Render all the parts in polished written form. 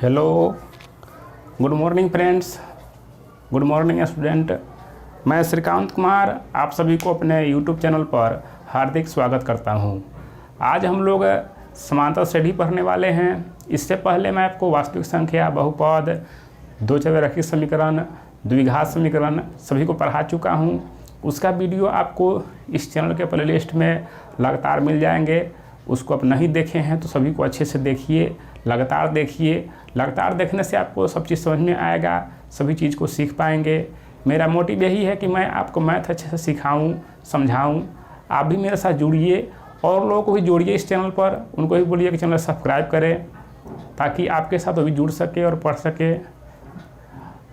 Hello, good morning friends, good morning student. मैं श्रीकांत कुमार आप सभी को अपने यूट्यूब चैनल पर हार्दिक स्वागत करता हूं। आज हम लोग समांतर श्रेणी पढ़ने वाले हैं। इससे पहले मैं आपको वास्तविक संख्या, बहुपद, दो चररैखिक समीकरण, द्विघात समीकरण सभी को पढ़ा चुका हूं। उसका वीडियो आपको इस चैनल के प्लेलिस्ट में लगातार मिल जाएंगे। उसको आप नहीं देखे हैं तो सभी को अच्छे से देखिए, लगातार देखिए। लगातार देखने से आपको सब चीज़ समझ में आएगा, सभी चीज़ को सीख पाएंगे। मेरा मोटिव यही है कि मैं आपको मैथ अच्छे से सिखाऊं, समझाऊं। आप भी मेरे साथ जुड़िए और लोगों को भी जोड़िए इस चैनल पर। उनको भी बोलिए कि चैनल सब्सक्राइब करें ताकि आपके साथ वो भी जुड़ सके और पढ़ सके।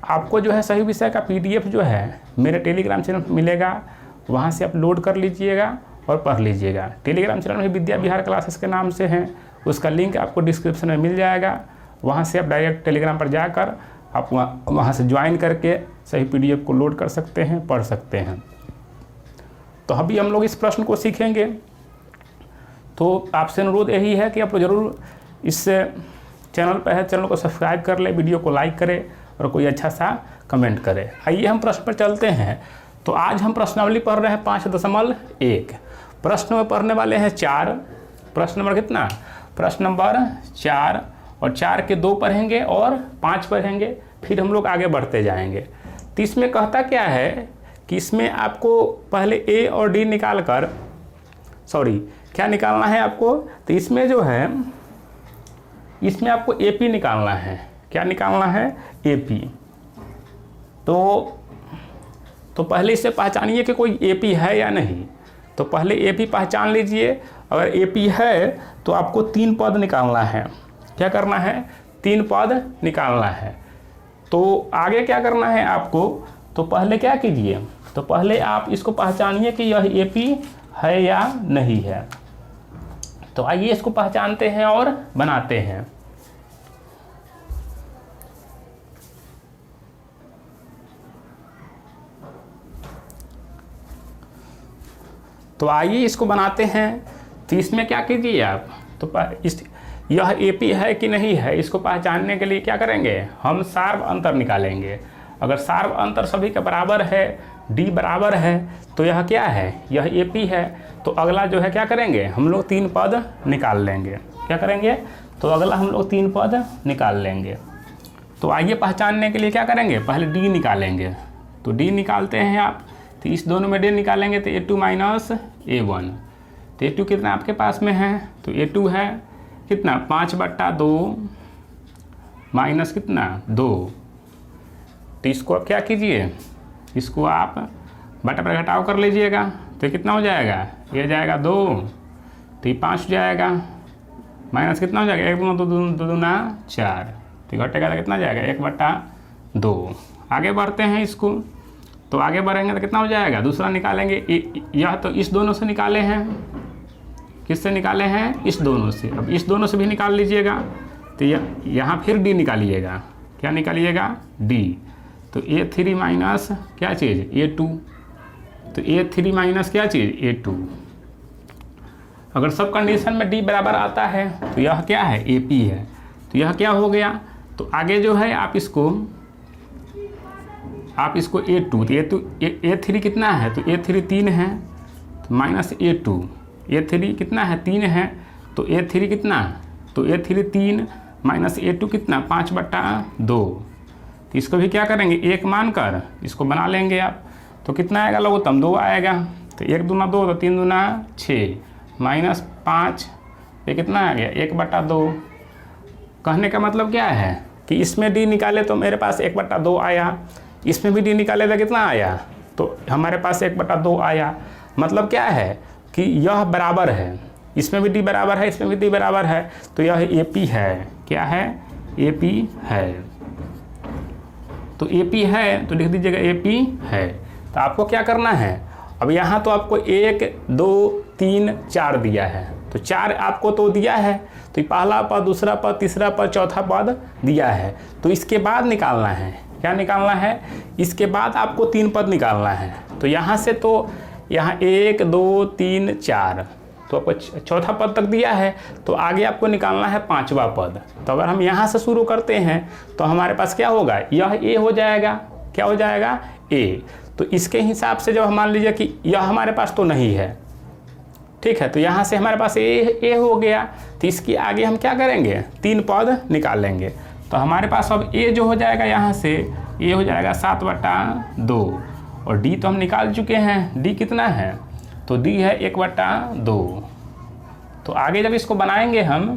आपको जो है सही विषय का PDF जो है मेरे टेलीग्राम चैनल पर मिलेगा, वहाँ से आप लोड कर लीजिएगा और पढ़ लीजिएगा। टेलीग्राम चैनल में विद्या विहार क्लासेस के नाम से हैं, उसका लिंक आपको डिस्क्रिप्शन में मिल जाएगा। वहाँ से आप डायरेक्ट टेलीग्राम पर जाकर आप वहाँ से ज्वाइन करके सही PDF को लोड कर सकते हैं, पढ़ सकते हैं। तो अभी हम लोग इस प्रश्न को सीखेंगे। तो आपसे अनुरोध यही है कि आप ज़रूर इस चैनल पर है, चैनल को सब्सक्राइब कर ले, वीडियो को लाइक करें और कोई अच्छा सा कमेंट करें। आइए हम प्रश्न पर चलते हैं। तो आज हम प्रश्नावली पढ़ रहे हैं 5.1। प्रश्न में पढ़ने वाले हैं 4। प्रश्न नंबर कितना? प्रश्न नंबर 4, और 4 के 2 पढ़ेंगे और 5 पढ़ेंगे, फिर हम लोग आगे बढ़ते जाएंगे। तो इसमें कहता क्या है कि इसमें आपको पहले A और D निकाल कर, क्या निकालना है आपको? तो इसमें जो है, इसमें आपको AP निकालना है। क्या निकालना है? AP। तो पहले इसे पहचानिए कि कोई AP है या नहीं। तो पहले AP पहचान लीजिए। अगर AP है तो आपको 3 पद निकालना है। क्या करना है? 3 पद निकालना है। तो आगे क्या करना है आपको? तो पहले क्या कीजिए, तो पहले आप इसको पहचानिए कि यह AP है या नहीं है। तो आइए इसको पहचानते हैं और बनाते हैं। तो आइए इसको बनाते हैं। तो इसमें क्या कीजिए आप, तो यह AP है कि नहीं है, इसको पहचानने के लिए क्या करेंगे? हम सार्व अंतर निकालेंगे। अगर सार्व अंतर सभी के बराबर है, D बराबर है, तो यह क्या है? यह AP है। तो अगला जो है क्या करेंगे? हम लोग 3 पद निकाल लेंगे। क्या करेंगे? तो अगला हम लोग 3 पद निकाल लेंगे। तो आइए पहचानने के लिए क्या करेंगे? पहले D निकालेंगे। तो D निकालते हैं आप। तो इस दोनों में D निकालेंगे तो A2 माइनस A1। तो A2 कितना आपके पास में है? तो A2 है कितना? 5/2 माइनस कितना? 2। तो इसको आप क्या कीजिए, इसको आप बटा पर घटाव कर लीजिएगा। तो कितना हो जाएगा? ये जाएगा 2, तो ये 5 हो जाएगा, माइनस कितना हो जाएगा? 1 2 दूना 4। तो घटेगा तो कितना जाएगा? 1/2। आगे बढ़ते हैं इसको। तो आगे बढ़ेंगे तो कितना हो जाएगा? दूसरा निकालेंगे। यह तो इस दोनों से निकाले हैं। किससे निकाले हैं? इस दोनों से। अब इस दोनों से भी निकाल लीजिएगा। तो यहाँ फिर D निकालिएगा। क्या निकालिएगा? D। तो A3 माइनस क्या चीज़? A2। तो A3 माइनस क्या चीज़? A2। अगर सब कंडीशन में D बराबर आता है तो यह क्या है? AP है। तो यह क्या हो गया? तो आगे जो है आप इसको A2, तो A3 कितना है? तो A3 3 है, तो माइनस A2। A3 कितना है? 3 है, तो A3 कितना? तो A3 3 माइनस A2 कितना? 5/2। तो इसको भी क्या करेंगे? 1 मानकर इसको बना लेंगे आप। तो कितना आएगा? लघुत्तम 2 आएगा। तो 1 दूना 2, तो 3 दूना 6, माइनस 5। ये कितना आ गया? 1/2। कहने का मतलब क्या है कि इसमें D निकाले तो मेरे पास 1/2 आया, इसमें भी D निकाले तो कितना आया? तो हमारे पास 1/2 आया। मतलब क्या है कि यह बराबर है, इसमें भी D बराबर है, इसमें भी D बराबर है, तो यह AP है। क्या है? AP है। तो AP है तो लिख दीजिएगा AP है। तो आपको क्या करना है? अब यहाँ तो आपको 1 2 3 4 दिया है। तो 4 आपको तो दिया है, तो पहला पद, दूसरा पद, तीसरा पद, चौथा पद दिया है। तो इसके बाद निकालना है। क्या निकालना है? इसके बाद आपको 3 पद निकालना है। तो यहाँ से तो यहाँ 1 2 3 4, तो आपको चौथा पद तक दिया है, तो आगे आपको निकालना है पांचवा पद। तो अगर हम यहाँ से शुरू करते हैं तो हमारे पास क्या होगा, यह ए हो जाएगा। क्या हो जाएगा, ए। तो इसके हिसाब से जब हम मान लीजिए कि यह हमारे पास तो नहीं है, ठीक है, तो यहाँ से हमारे पास ए हो गया। तो इसके आगे हम क्या करेंगे, 3 पद निकालेंगे। तो हमारे पास अब ए जो हो जाएगा, यहाँ से ए हो जाएगा 7/2, और डी तो हम निकाल चुके हैं। डी कितना है, तो डी है 1/2। तो आगे जब इसको बनाएंगे हम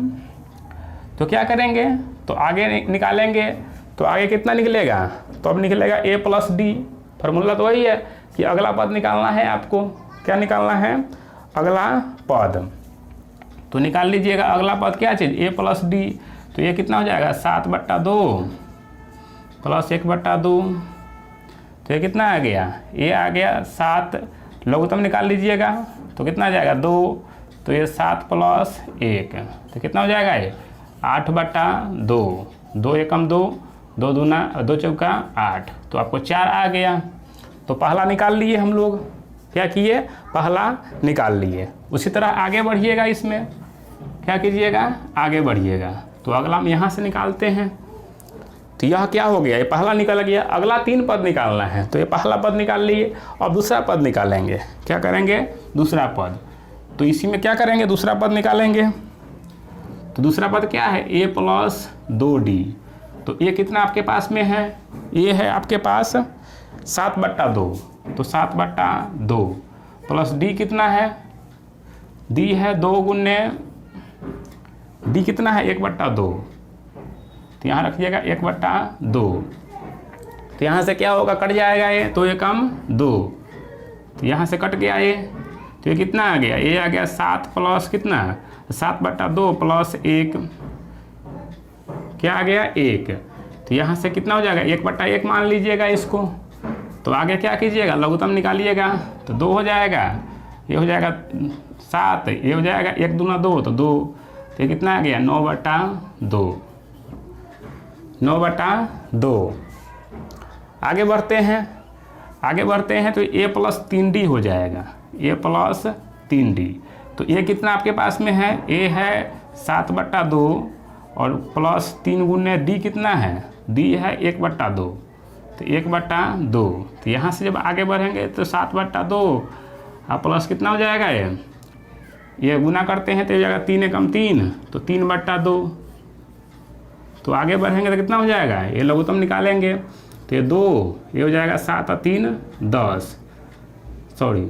तो क्या करेंगे, तो आगे निकालेंगे तो आगे कितना निकलेगा, तो अब निकलेगा a + d। फार्मूला तो वही है कि अगला पद निकालना है आपको। क्या निकालना है, अगला पद। तो निकाल लीजिएगा अगला पद क्या चीज़, a + d। तो ये कितना हो जाएगा, 7/2 + 1/2। तो ये कितना आ गया, ये आ गया 7। लघुत्तम निकाल लीजिएगा तो कितना आ जाएगा, 2। तो ये 7 + 1, तो कितना हो जाएगा, ये 8/2। 2 एकम 2, 2 दूना 2 चौका 8। तो आपको 4 आ गया। तो पहला निकाल लिए हम लोग। क्या किए, पहला निकाल लिए। उसी तरह आगे बढ़िएगा, इसमें क्या कीजिएगा, आगे बढ़िएगा। तो अगला हम यहाँ से निकालते हैं। तो यह क्या हो गया, ये पहला निकल गया। अगला 3 पद निकालना है, तो ये पहला पद निकाल लिए और दूसरा पद निकालेंगे। क्या करेंगे, दूसरा पद। तो इसी में क्या करेंगे, दूसरा पद निकालेंगे। तो दूसरा पद क्या है, a + 2d। तो ये कितना आपके पास में है, ये है आपके पास 7/2। तो 7/2 प्लस d कितना है, d है 2 गुने d कितना है, 1/2। तो यहाँ रखिएगा 1/2। तो यहाँ से क्या होगा, कट जाएगा ये, तो ये कम 2। तो यहाँ से कट गया ये, तो ये कितना आ गया, ये आ गया 7 प्लस कितना, 7/2 + 1 क्या आ गया, 1। तो यहाँ से कितना हो जाएगा, 1/1 मान लीजिएगा इसको। तो आगे क्या कीजिएगा, लघुत्तम निकालिएगा। तो 2 हो जाएगा, ये हो जाएगा 7, ये हो जाएगा 1 दूना 2, तो 2। तो ये कितना आ गया, 9/2। 9/2। आगे बढ़ते हैं, आगे बढ़ते हैं। तो a + 3d हो जाएगा, a + 3d। तो ये कितना आपके पास में है, a है 7/2 और प्लस 3 गुने d कितना है, d है 1/2। तो 1/2। तो यहाँ से जब आगे बढ़ेंगे तो 7/2 और प्लस कितना हो जाएगा, ये गुना करते हैं तो ये जाएगा 3 एकम 3, तो 3/2। तो आगे बढ़ेंगे तो कितना हो जाएगा, ये लघुत्तम निकालेंगे तो ये 2, ये हो जाएगा 7 और 3 10, सॉरी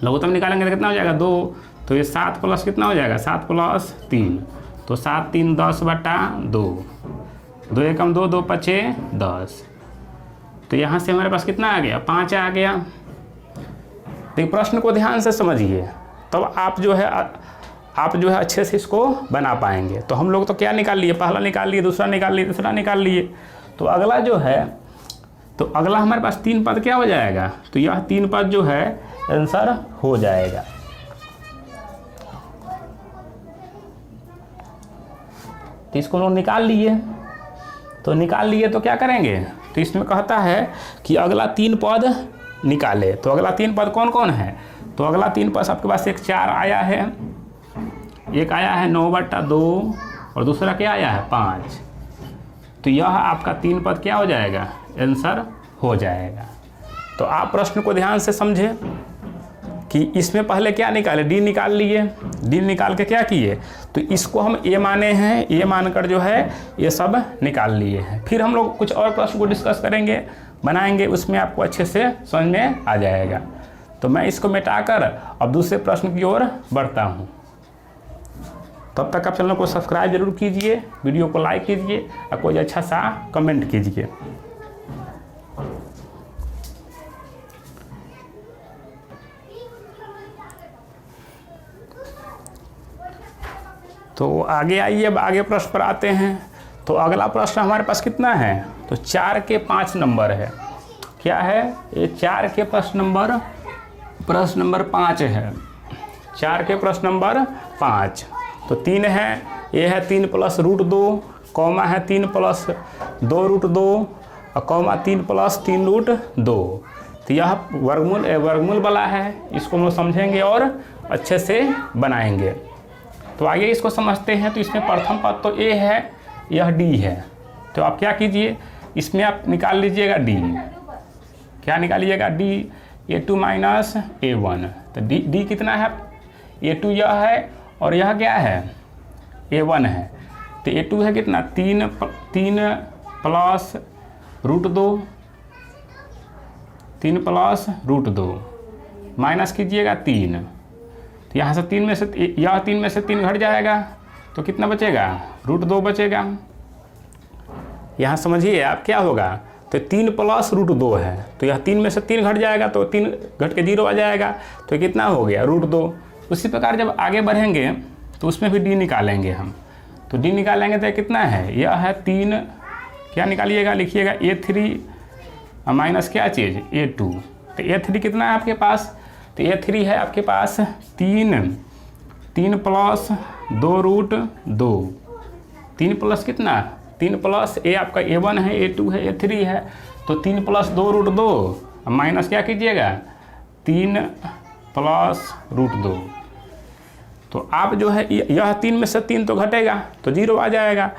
लघुत्तम निकालेंगे तो कितना हो जाएगा 2। तो ये 7 प्लस कितना हो जाएगा, 7 + 3, तो 7 3 10/2। 2 एकम 2, 2 5 10। तो यहाँ से हमारे पास कितना आ गया, 5 आ गया। तो प्रश्न को ध्यान से समझिए, तब आप जो है अच्छे से इसको बना पाएंगे। तो हम लोग तो क्या निकाल लिए, पहला निकाल लिए, दूसरा निकाल लिए, तीसरा निकाल लिए। तो अगला जो है, तो अगला हमारे पास 3 पद क्या हो जाएगा, तो यह 3 पद जो है आंसर हो जाएगा। तो इसको लोग निकाल लिए। तो निकाल लिए तो क्या करेंगे, तो इसमें कहता है कि अगला 3 पद निकाले। तो अगला 3 पद कौन कौन है, तो अगला 3 पद आपके पास एक 4 आया है, एक आया है 9/2 और दूसरा क्या आया है 5। तो यह आपका 3 पद क्या हो जाएगा, आंसर हो जाएगा। तो आप प्रश्न को ध्यान से समझे कि इसमें पहले क्या निकाले, डी निकाल लिए। डी निकाल के क्या किए, तो इसको हम ए माने हैं, ए मानकर जो है ये सब निकाल लिए हैं। फिर हम लोग कुछ और प्रश्न को डिस्कस करेंगे, बनाएंगे, उसमें आपको अच्छे से समझ में आ जाएगा। तो मैं इसको मिटाकर अब दूसरे प्रश्न की ओर बढ़ता हूँ। तब तक आप चैनल को सब्सक्राइब जरूर कीजिए, वीडियो को लाइक कीजिए और कोई अच्छा सा कमेंट कीजिए। तो आगे आइए, अब आगे प्रश्न पर आते हैं। तो अगला प्रश्न हमारे पास कितना है, तो 4 के 5 नंबर है। क्या है ये, 4 के प्रश्न नंबर 5 है। 4 के प्रश्न नंबर 5। तो 3 है, ये है 3 + √2, कॉमा है 3 + 2 √2 और कॉमा 3 + 3 √2। तो तो यह वर्गमूल वाला है, इसको हम लोग समझेंगे और अच्छे से बनाएंगे। तो आगे इसको समझते हैं। तो इसमें प्रथम पद तो a है, यह d है। तो आप क्या कीजिए, इसमें आप निकाल लीजिएगा d। क्या निकालिएगा? d, a2 minus a1। तो d कितना है? a2 यह है और यह क्या है? a1 है। तो a2 है कितना? 3 plus root 2, 3 plus root 2 minus कीजिएगा 3। तो यहाँ से 3 में से यह 3 में से 3 घट जाएगा, तो कितना बचेगा? रूट 2 बचेगा। यहाँ समझिए आप क्या होगा। तो 3 प्लस रूट 2 है, तो यह 3 में से 3 घट जाएगा, तो 3 घट के 0 आ जाएगा, तो कितना हो गया? रूट 2। उसी प्रकार जब आगे बढ़ेंगे तो उसमें भी d निकालेंगे हम। तो d निकालेंगे तो कितना है? यह है 3, क्या निकालिएगा? लिखिएगा a3 माइनस क्या चीज़? a2। तो a3 कितना है आपके पास? तो a3 है आपके पास 3 प्लस 2 रूट 2। 3 प्लस कितना? 3 प्लस a आपका a1 है, a2 है, a3 है। तो 3 प्लस 2 रूट 2 माइनस क्या कीजिएगा? 3 प्लस रूट 2। तो आप जो है यह 3 में से 3 तो घटेगा, तो 0 आ जाएगा।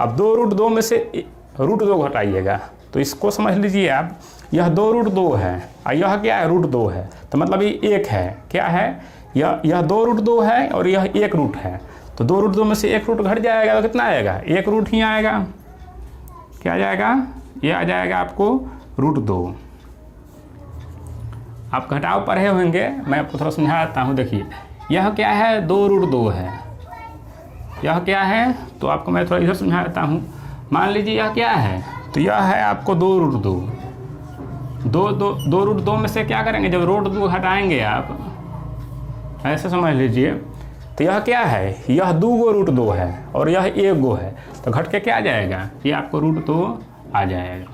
अब 2 रूट 2 में से रूट 2 घटाइएगा, तो इसको समझ लीजिए आप, यह 2 रूट 2 है और यह क्या है? रूट 2 है। तो मतलब ये 1 है। क्या है? यह 2 रूट 2 है और यह 1 रूट है। तो 2 रूट 2 में से 1 रूट घट जाएगा, तो कितना आएगा? 1 रूट ही आएगा। क्या आ जाएगा? यह आ जाएगा आपको रूट 2। आप घटाव पढ़े होंगे, मैं आपको थोड़ा समझा देता हूँ। देखिए यह क्या है? 2 रूट 2 है। यह क्या है? तो आपको मैं थोड़ा इधर समझा देता हूँ। मान लीजिए यह क्या है? तो यह है आपको 2 रूट 2। 2 रूट 2 में से क्या करेंगे? जब रूट 2 हटाएंगे आप, ऐसे समझ लीजिए। तो यह क्या है? यह 2 गो रूट 2 है और यह 1 गो है, तो घट के क्या आ जाएगा? ये आपको रूट 2 आ जाएगा।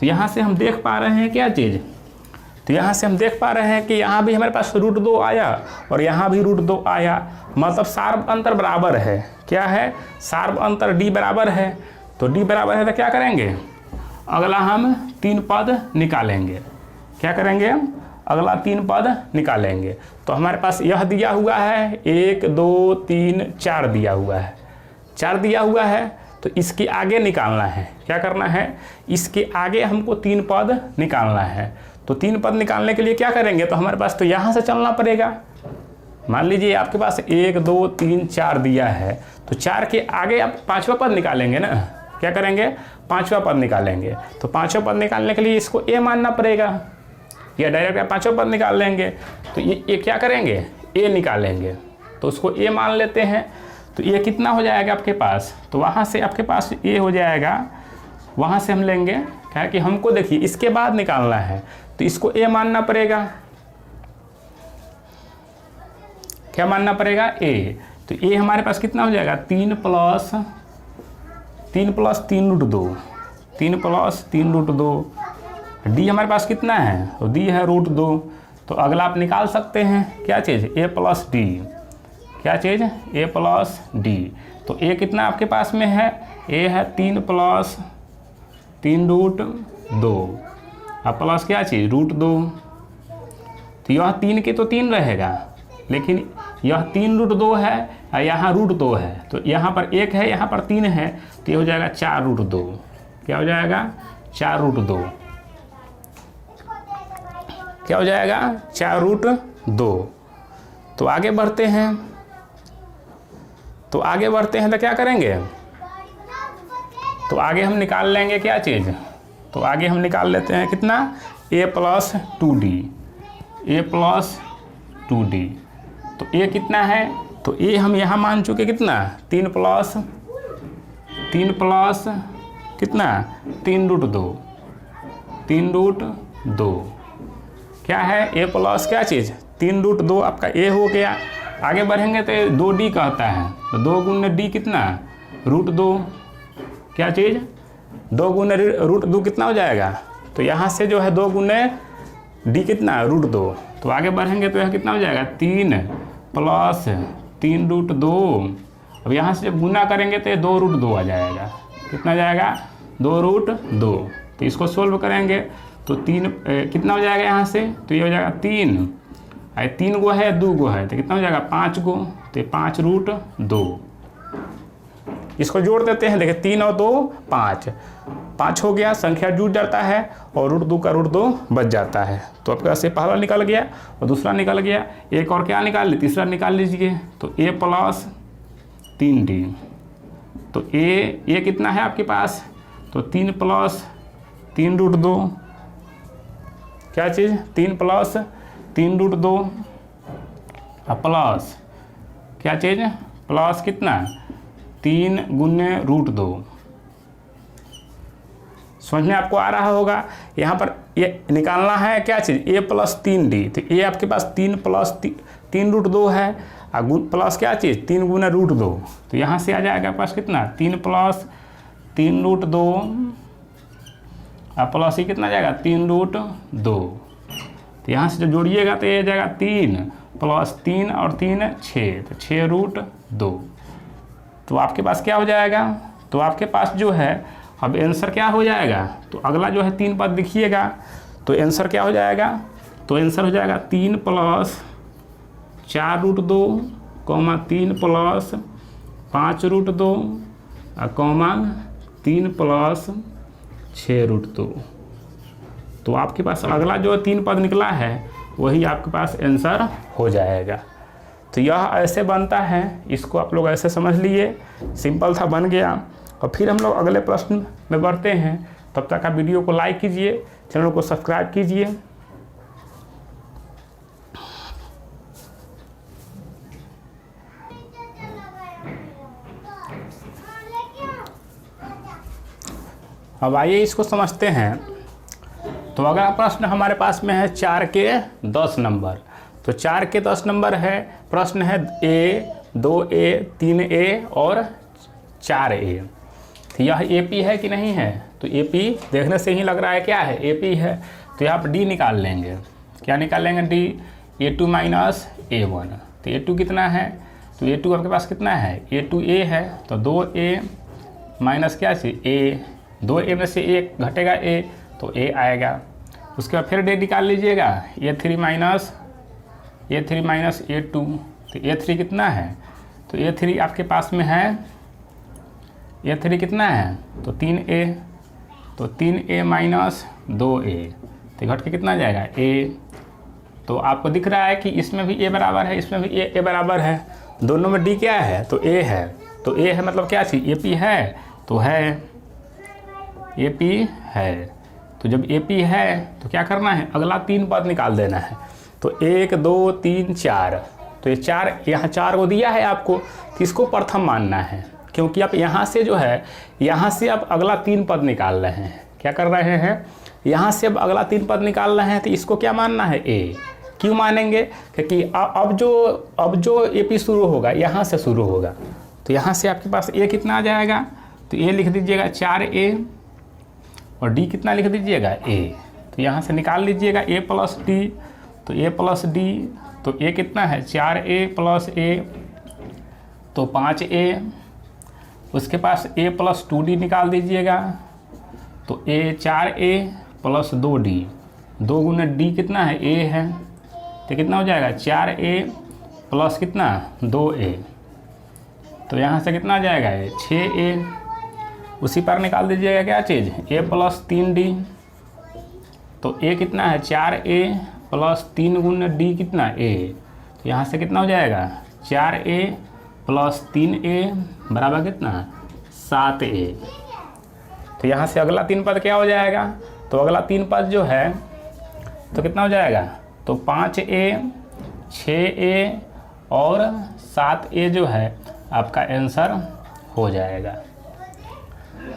तो यहाँ से हम देख पा रहे हैं क्या चीज़? तो यहाँ से हम देख पा रहे हैं कि यहाँ भी हमारे पास रूट 2 आया और यहाँ भी रूट 2 आया, मतलब सार्व अंतर बराबर है। क्या है? सार्व अंतर d बराबर है। तो d बराबर है तो क्या करेंगे? अगला हम 3 पद निकालेंगे। क्या करेंगे? अगला 3 पद निकालेंगे। तो हमारे पास यह दिया हुआ है 1 2 3 4 दिया हुआ है। 4 दिया हुआ है, तो इसके आगे निकालना है। क्या करना है? इसके आगे हमको 3 पद निकालना है। तो 3 पद निकालने के लिए क्या करेंगे? तो हमारे पास तो यहाँ से चलना पड़ेगा। मान लीजिए आपके पास 1 2 3 4 दिया है, तो 4 के आगे आप 5वां पद निकालेंगे ना। क्या करेंगे? 5वां पद निकालेंगे। तो 5वां पद निकालने के लिए इसको a मानना पड़ेगा, या डायरेक्ट आप 5वां पद निकाल लेंगे। तो ये क्या करेंगे? a निकालेंगे। तो उसको a मान लेते हैं। तो ये कितना हो जाएगा आपके पास? तो वहाँ से आपके पास a हो जाएगा, वहाँ से हम लेंगे। क्या है कि हमको देखिए इसके बाद निकालना है, तो इसको a मानना पड़ेगा। क्या मानना पड़ेगा? a। तो a हमारे पास कितना हो जाएगा? 3 plus 3 root 2, 3 plus 3 root 2। d हमारे पास कितना है? तो d है रूट 2। तो अगला आप निकाल सकते हैं क्या चीज़? a plus d। क्या चीज़? a plus d। तो a कितना आपके पास में है? a है 3 प्लस 3 रूट 2 अब प्लस क्या चीज़? रूट 2। तो यह 3 के तो 3 रहेगा, लेकिन यह 3 रूट 2 है और यहाँ रूट 2 है। तो यहाँ पर 1 है, यहाँ पर 3 है, तो ये हो जाएगा 4 रूट 2। क्या हो जाएगा? 4 रूट 2। क्या हो जाएगा? 4 रूट 2। तो आगे बढ़ते हैं। तो क्या करेंगे? तो आगे हम निकाल लेंगे क्या चीज़? तो आगे हम निकाल लेते हैं कितना? a plus 2d। a plus 2d। तो a कितना है? तो a हम यहाँ मान चुके कितना? 3 प्लस कितना? 3 रूट 2। 3 रूट 2 क्या है? a प्लस क्या चीज़? 3 रूट 2 आपका a हो गया। आगे बढ़ेंगे तो 2d कहता है, तो 2 गुने d कितना? रूट 2। क्या चीज़? 2 गुने रूट 2 कितना हो जाएगा? तो यहाँ से जो है 2 गुने d कितना? रूट 2। तो आगे बढ़ेंगे तो यह कितना हो जाएगा? 3 प्लस 3 रूट 2। अब यहाँ से जब गुना करेंगे तो ये 2 रूट 2 आ जाएगा। कितना जाएगा? 2 रूट 2। तो इसको सोल्व करेंगे तो 3 कितना हो जाएगा यहाँ से, तो ये हो जाएगा 3, 3 गो है 2 गो है तो कितना हो जाएगा 5 गो, तो 5√2। इसको जोड़ देते हैं, देखिए 3 और 2 5, 5 हो गया, संख्या जुड़ जाता है और √2 का √2 बच जाता है। तो आपके पास ये पहला निकल गया और दूसरा निकल गया। एक और क्या निकाल ली, तीसरा निकाल लीजिए, तो a + 3d। तो a कितना है आपके पास, तो 3 + 3√2, क्या चीज़ 3 + 3√2 प्लस क्या चीज़ प्लस कितना 3 × √2। समझ में आपको आ रहा होगा। यहाँ पर ये निकालना है क्या चीज़ a + 3d। तो a आपके पास 3 + 3√2 है और प्लस क्या चीज़ 3 × √2। तो यहाँ से आ जाएगा पास कितना 3 + 3√2 और प्लस ये कितना जाएगा 3√2। तो यहाँ से जब जोड़िएगा तो ये जाएगा 3 + 3 और 3 6, तो 6√2। तो आपके पास क्या हो जाएगा, तो आपके पास जो है अब आंसर क्या हो जाएगा, तो अगला जो है 3 पद लिखिएगा। तो आंसर क्या हो जाएगा, तो आंसर हो जाएगा 3 + 4√2, 3 + 5√2 और 3 + 6√2। तो आपके पास अगला जो 3 पद निकला है वही आपके पास आंसर हो जाएगा। तो यह ऐसे बनता है, इसको आप लोग ऐसे समझ लिए, सिंपल था, बन गया। और फिर हम लोग अगले प्रश्न में बढ़ते हैं। तब तक आप वीडियो को लाइक कीजिए, चैनल को सब्सक्राइब कीजिए। अब आइए इसको समझते हैं। तो अगला प्रश्न हमारे पास में है 4 के 10 नंबर। तो 4 के 10 नंबर है, प्रश्न है a, 2a, 3a और 4a। तो यह AP है कि नहीं है, तो AP देखने से ही लग रहा है क्या है, AP है। तो यहाँ पर D निकाल लेंगे, क्या निकालेंगे D, A2 - A1। तो A2 कितना है, तो A2 आपके पास कितना है, A2a है, तो 2a माइनस क्या चीज़ A, 2a में से 1 घटेगा A, तो A आएगा। उसके बाद फिर D निकाल लीजिएगा, A3 - A2। तो A3 कितना है, तो A3 आपके पास में है, A3 कितना है, तो 3a, तो 3a - 2a, तो घट के कितना जाएगा A। तो आपको दिख रहा है कि इसमें भी a बराबर है, इसमें भी a बराबर है, दोनों में D क्या है, तो A है। तो A है मतलब क्या चीज़ AP है, तो है AP है। तो जब AP है तो क्या करना है, अगला 3 पद निकाल देना है। तो 1 2 3 4, तो ये 4 यहाँ 4 को दिया है आपको, तो इसको प्रथम मानना है, क्योंकि आप यहाँ से जो है, यहाँ से आप अगला 3 पद निकाल रहे हैं। क्या कर रहे हैं, यहाँ से अब अगला 3 पद निकाल रहे हैं, तो इसको क्या मानना है A। क्यों मानेंगे, क्योंकि अब जो AP शुरू होगा यहाँ से शुरू होगा। तो यहाँ से आपके पास A कितना आ जाएगा, तो A लिख दीजिएगा 4a और D कितना लिख दीजिएगा A। तो यहाँ से निकाल लीजिएगा A + D, तो A + D, तो A कितना है 4a + A, तो 5a। उसके पास A + 2D निकाल दीजिएगा, तो A 4a + 2D, 2 × D कितना है A है, तो कितना हो जाएगा 4a + कितना 2a। तो यहाँ से कितना आ जाएगा 6a। उसी पर निकाल दीजिएगा क्या चीज़ A + 3D, तो A कितना है 4a + 3 × D कितना A। तो यहाँ से कितना हो जाएगा 4a + 3a बराबर कितना 7a। तो यहाँ से अगला 3 पद क्या हो जाएगा, तो अगला 3 पद जो है तो कितना हो जाएगा, तो 5a 6a और 7a जो है आपका आंसर हो जाएगा।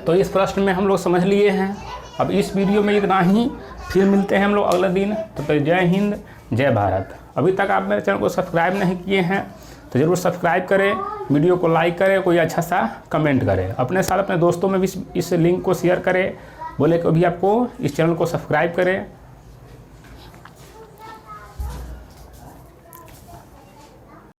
तो इस प्रश्न में हम लोग समझ लिए हैं। अब इस वीडियो में इतना ही, फिर मिलते हैं हम लोग अगले दिन। तो जय हिंद जय भारत। अभी तक आप मेरे चैनल को सब्सक्राइब नहीं किए हैं तो ज़रूर सब्सक्राइब करें, वीडियो को लाइक करें, कोई अच्छा सा कमेंट करें, अपने साथ अपने दोस्तों में भी इस लिंक को शेयर करें, बोले कि भी आपको इस चैनल को सब्सक्राइब करें।